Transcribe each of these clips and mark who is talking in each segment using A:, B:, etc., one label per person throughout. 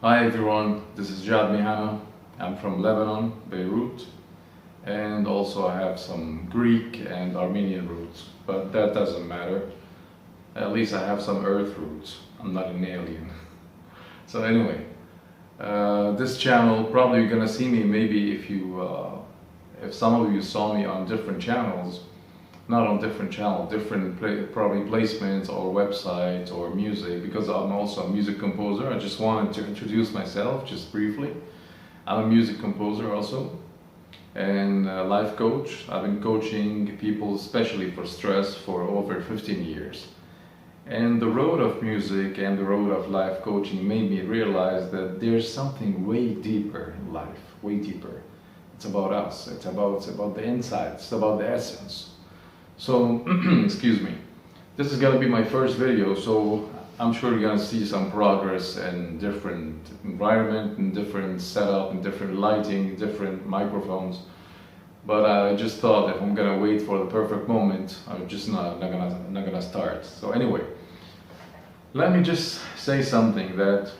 A: Hi everyone, this is Jadd Mihanna. I'm from Lebanon, Beirut, and also I have some Greek and Armenian roots, but that doesn't matter. At least I have some earth roots. I'm not an alien. So anyway, this channel, probably you're gonna see me maybe if some of you saw me on different channels, not on different channels, probably placements or websites or music, because I'm also a music composer. I just wanted to introduce myself just briefly. I'm a music composer also and a life coach. I've been coaching people, especially for stress, for over 15 years. And the road of music and the road of life coaching made me realize that there's something way deeper in life, way deeper. It's about us, it's about the inside, it's about the essence. So, excuse me, this is gonna be my first video, so I'm sure you're gonna see some progress in different environment, in different setup, in different lighting, different microphones. But I just thought if I'm gonna wait for the perfect moment, I'm just not gonna start. So anyway, let me just say something that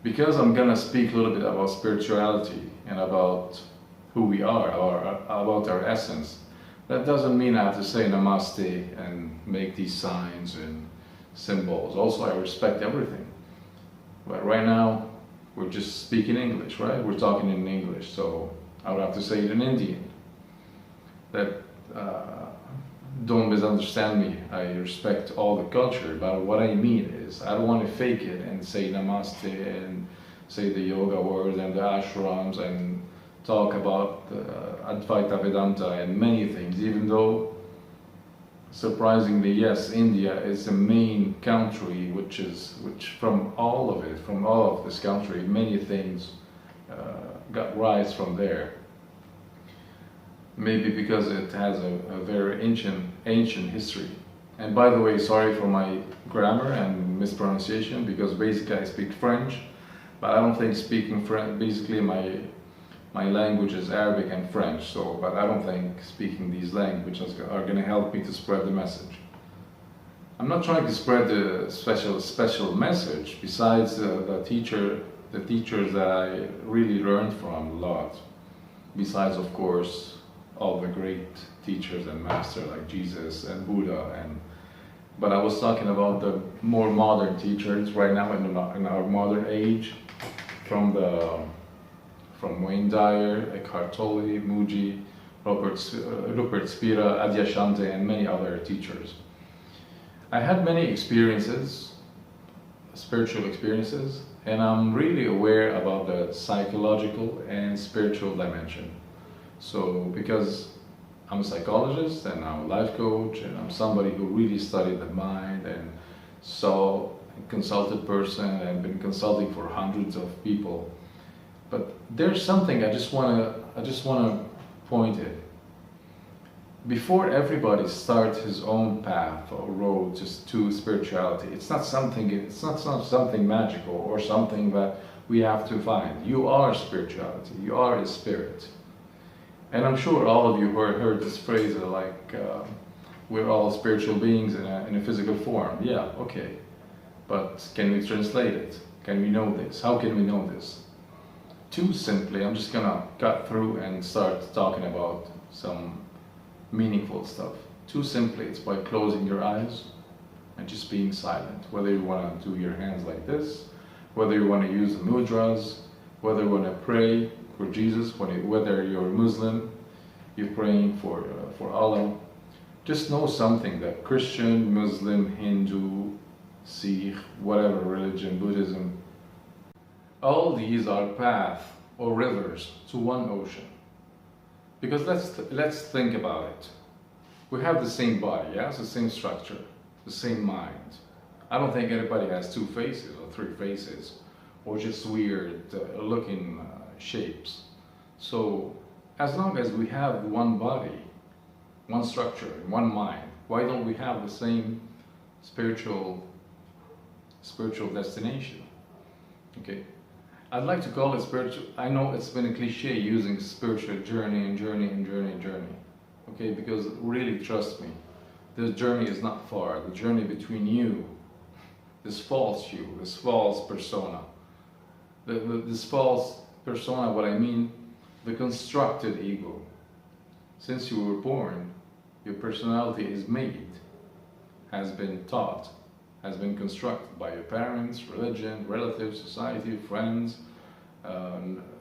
A: because I'm gonna speak a little bit about spirituality and about who we are or about our essence, that doesn't mean I have to say namaste and make these signs and symbols. Also, I respect everything. But right now, we're just speaking English, right? We're talking in English, so I would have to say it in Indian. That don't misunderstand me. I respect all the culture, but what I mean is I don't want to fake it and say namaste and say the yoga words and the ashrams and talk about Advaita Vedanta and many things, even though surprisingly, yes, India is the main country, which from all of this country, many things got rise from there. Maybe because it has a very ancient history. And by the way, sorry for my grammar and mispronunciation, because basically I speak French, but I don't think speaking French, basically my language is Arabic and French, so, but I don't think speaking these languages are going to help me to spread the message. I'm not trying to spread the special message, besides the teachers that I really learned from a lot, besides of course all the great teachers and masters like Jesus and Buddha, but I was talking about the more modern teachers right now in our modern age, from Wayne Dyer, Eckhart Tolle, Muji, Rupert Spira, Adyashanti, and many other teachers. I had many experiences, spiritual experiences, and I'm really aware about the psychological and spiritual dimension. So, because I'm a psychologist and I'm a life coach and I'm somebody who really studied the mind and saw a consulted person and been consulting for hundreds of people. But there's something I just wanna point it. Before everybody starts his own path or road just to spirituality, it's not something magical or something that we have to find. You are spirituality. You are a spirit. And I'm sure all of you heard this phrase like, we're all spiritual beings in a physical form. Yeah, okay. But can we translate it? Can we know this? How can we know this? Too simply, I'm just gonna cut through and start talking about some meaningful stuff. Too simply, it's by closing your eyes and just being silent. Whether you wanna do your hands like this, whether you wanna use the mudras, whether you wanna pray for Jesus, whether you're Muslim, you're praying for Allah. Just know something that Christian, Muslim, Hindu, Sikh, whatever religion, Buddhism, all these are paths or rivers to one ocean. Because let's think about it. We have the same body, yes, the same structure, the same mind. I don't think anybody has two faces or three faces, or just weird looking shapes. So as long as we have one body, one structure, one mind, why don't we have the same spiritual destination? Okay. I'd like to call it spiritual. I know it's been a cliche using spiritual journey and journey and journey and journey. Okay, because really trust me, this journey is not far. The journey between you this false you, this false persona. This false persona, what I mean, the constructed ego. Since you were born, your personality is made, has been taught, has been constructed by your parents, religion, relatives, society, friends,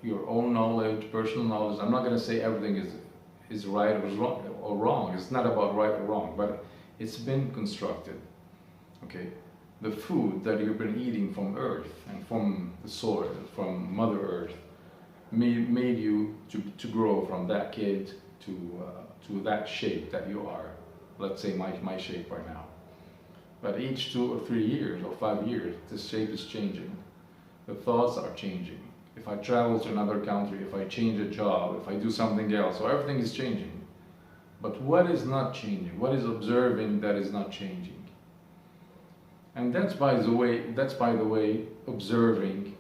A: your own knowledge, personal knowledge. I'm not going to say everything is right or wrong. It's not about right or wrong, but it's been constructed. Okay, the food that you've been eating from Earth and from the soil, from Mother Earth, made you to grow from that kid to that shape that you are. Let's say my shape right now. But each 2 or 3 years or 5 years, this shape is changing. The thoughts are changing. If I travel to another country, if I change a job, if I do something else, so everything is changing. But what is not changing? What is observing that is not changing? And that's by the way, observing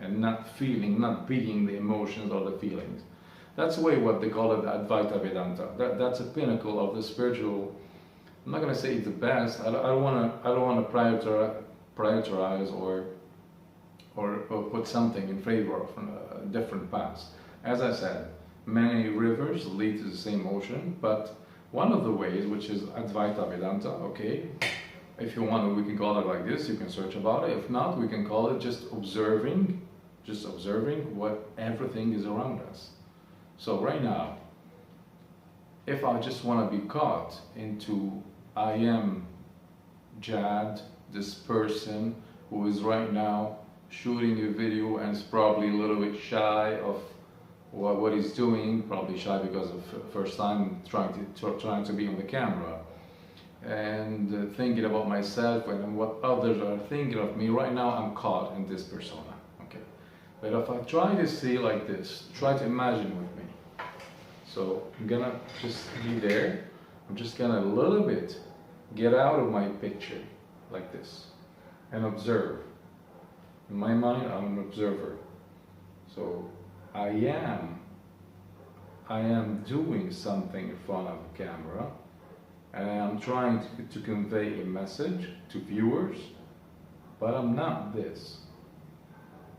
A: and not feeling, not being the emotions or the feelings. That's the way what they call it Advaita Vedanta. That's a pinnacle of the spiritual. I'm not going to say it's the best. I don't want to prioritize or put something in favor of different paths. As I said, many rivers lead to the same ocean, but one of the ways, which is Advaita Vedanta, okay, if you want, we can call it like this, you can search about it. If not, we can call it just observing what everything is around us. So right now, if I just want to be caught into I am Jadd, this person who is right now shooting a video and is probably a little bit shy of what he's doing, probably shy because of first time trying to be on the camera, and thinking about myself and what others are thinking of me. Right now I'm caught in this persona, okay? But if I try to see like this, try to imagine with me. So I'm gonna just be there. I'm just gonna a little bit get out of my picture like this and observe. In my mind, I'm an observer. So I am doing something in front of the camera, and I am trying to convey a message to viewers, but I'm not this.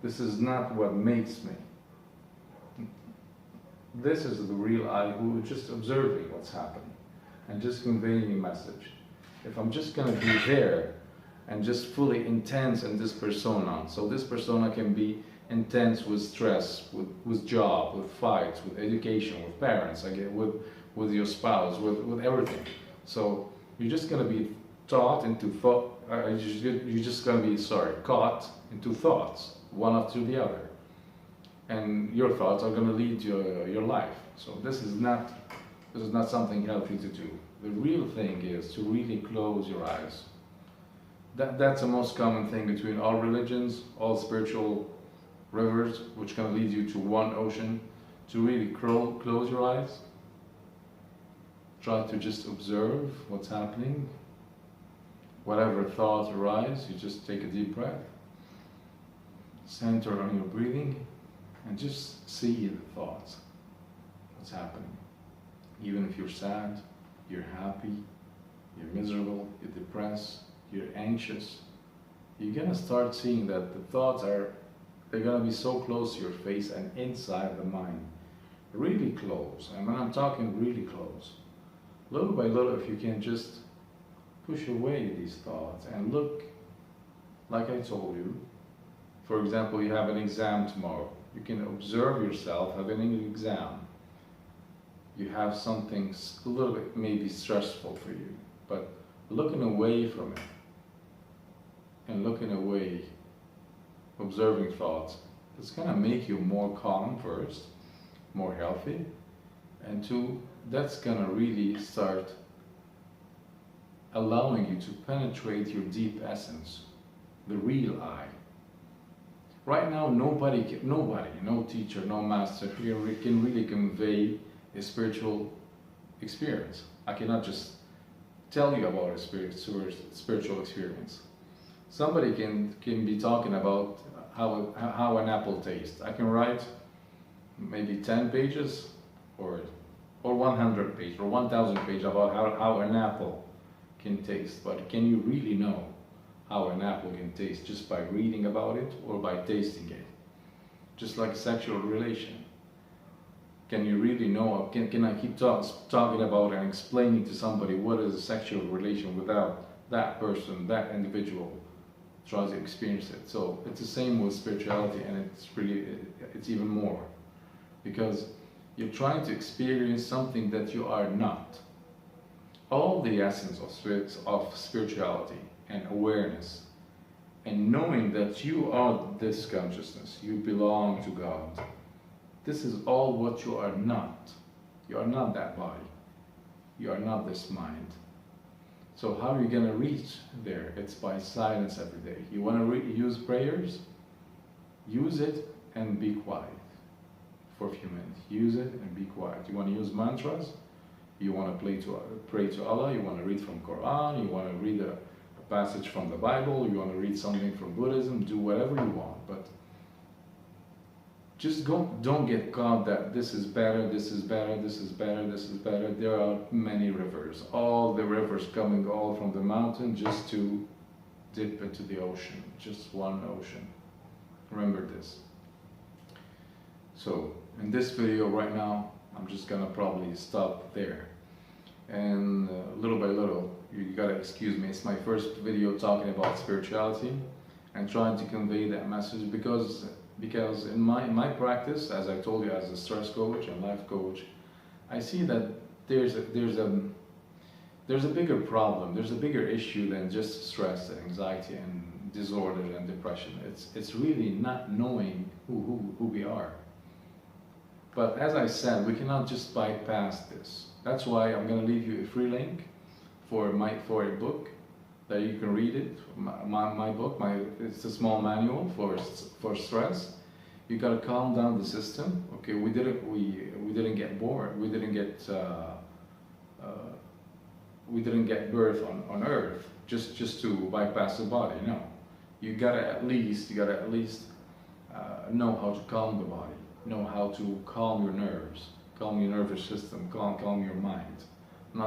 A: This is not what makes me. This is the real I who is just observing what's happening and just conveying a message. If I'm just going to be there and just fully intense in this persona, so this persona can be intense with stress, with job, with fights, with education, with parents, again, with your spouse, with everything. So you're just going to be taught into thought, you're just going to be, caught into thoughts, one after the other. And your thoughts are going to lead to your life. So this is not something healthy to do. The real thing is to really close your eyes. That's the most common thing between all religions, all spiritual rivers, which can lead you to one ocean. To really close your eyes. Try to just observe what's happening. Whatever thoughts arise, you just take a deep breath. Center on your breathing and just see the thoughts. What's happening. Even if you're sad, you're happy, you're miserable, you're depressed, you're anxious, you're gonna start seeing that the thoughts they're gonna be so close to your face and inside the mind. Really close. And when I'm talking really close, little by little, if you can just push away these thoughts and look, like I told you, for example, you have an exam tomorrow. You can observe yourself having an exam. You have something a little bit maybe stressful for you, but looking away from it and looking away, observing thoughts, it's going to make you more calm first, more healthy, and two, that's going to really start allowing you to penetrate your deep essence, the real I. Right now, nobody, no teacher, no master can really convey a spiritual experience. I cannot just tell you about a spiritual experience. Somebody can be talking about how an apple tastes. I can write maybe 10 pages or 100 pages or 1,000 pages about how an apple can taste, but can you really know how an apple can taste just by reading about it or by tasting it. Just like sexual relation. Can you really know, can I keep talking about and explaining to somebody what is a sexual relation without that person, that individual tries to experience it? So it's the same with spirituality, and it's even more. Because you're trying to experience something that you are not. All the essence of spirituality and awareness and knowing that you are this consciousness, you belong to God. This is all what you are not. You are not that body. You are not this mind. So how are you going to reach there? It's by silence every day. You want to use prayers? Use it and be quiet for a few minutes. Use it and be quiet. You want to use mantras? You want to pray to Allah? You want to read from Quran? You want to read a passage from the Bible? You want to read something from Buddhism? Do whatever you want, but just don't get caught that this is better, this is better, this is better, this is better. There are many rivers. All the rivers coming all from the mountain just to dip into the ocean. Just one ocean. Remember this. So in this video right now, I'm just gonna probably stop there. And little by little, you gotta excuse me, it's my first video talking about spirituality and trying to convey that message because in my practice, as I told you, as a stress coach and life coach, I see that there's a bigger problem, there's a bigger issue than just stress and anxiety and disorder and depression. It's really not knowing who we are. But as I said, we cannot just bypass this. That's why I'm going to leave you a free link for a book that you can read it. My book, it's a small manual for stress. You got to calm down the system. Okay, we didn't get bored. We didn't get birth on Earth just to bypass the body. No, you gotta at least know how to calm the body. Know how to calm your nerves, calm your nervous system, calm your mind.